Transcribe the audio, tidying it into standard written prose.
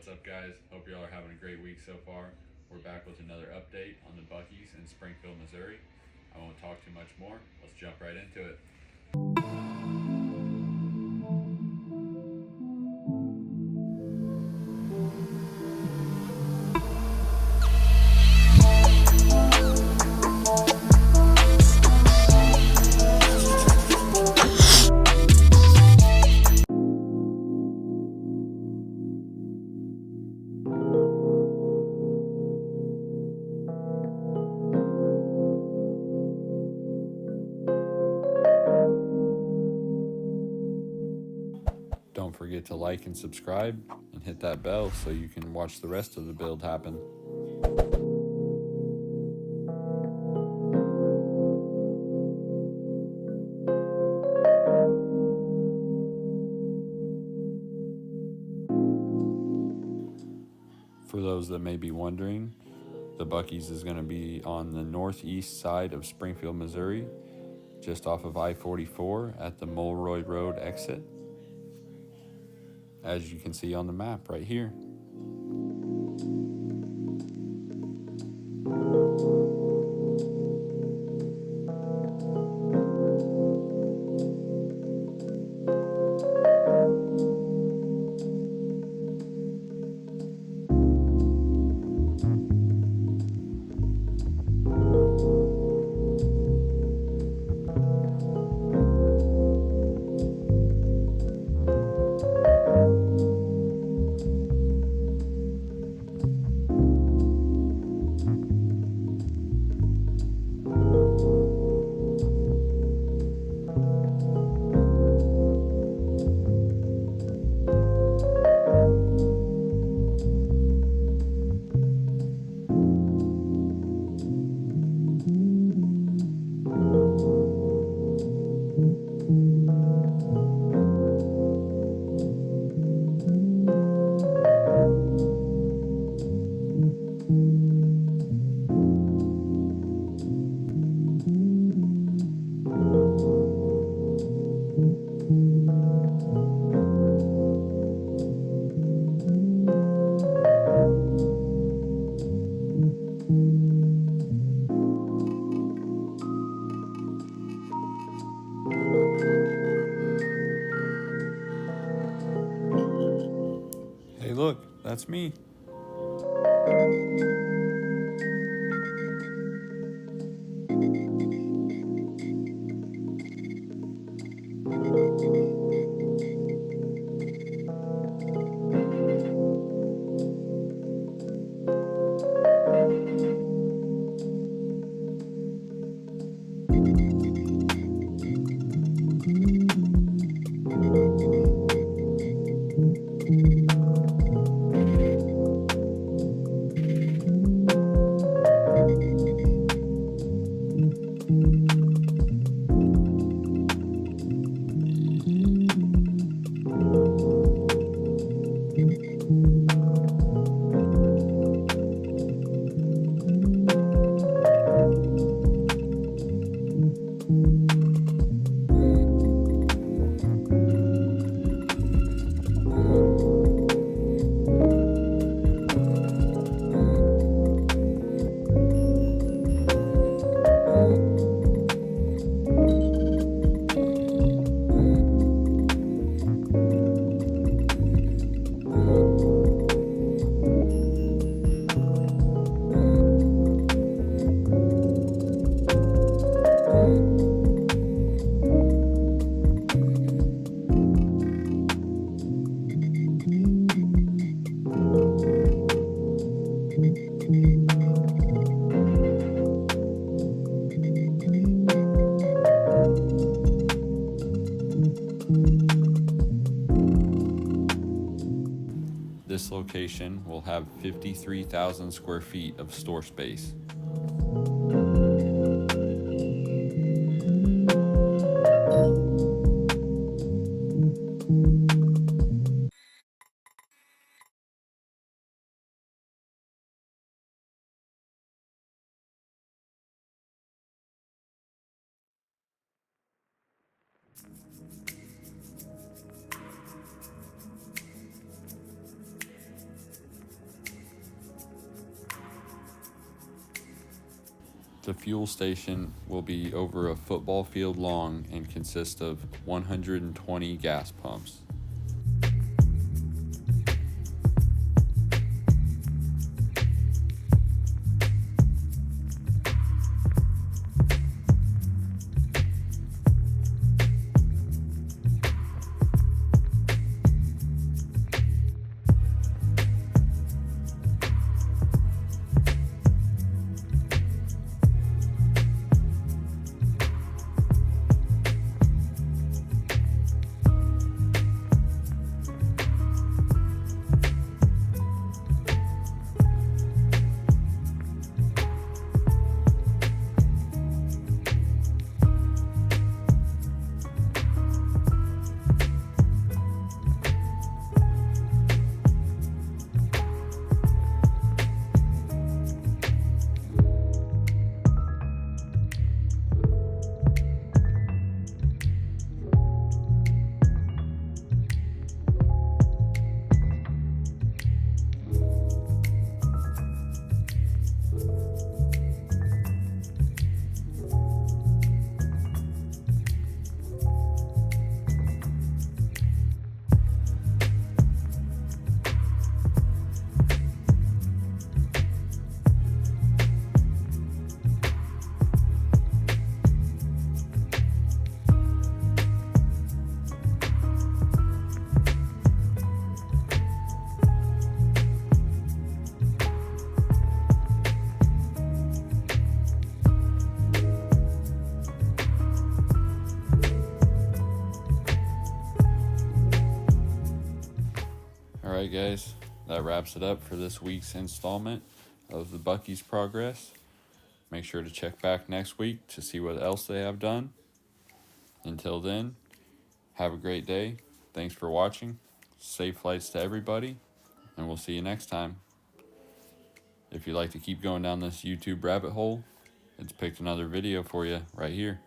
What's up, guys? Hope y'all are having a great week so far. We're back with another update on the Buc-ee's in Springfield, Missouri. I won't talk too much more. Let's jump right into it. Don't forget to like and subscribe and hit that bell so you can watch the rest of the build happen. For those that may be wondering, the Buc-ee's is going to be on the northeast side of Springfield, Missouri, just off of I-44 at the Mulroy Road exit, as you can see on the map right here. Hey, look, that's me. This location will have 53,000 square feet of store space. The fuel station will be over a football field long and consist of 120 gas pumps. Alright guys, that wraps it up for this week's installment of the Buc-ee's progress. Make sure to check back next week to see what else they have done. Until then, have a great day. Thanks for watching. Safe flights to everybody, and we'll see you next time. If you'd like to keep going down this YouTube rabbit hole, it's picked another video for you right here.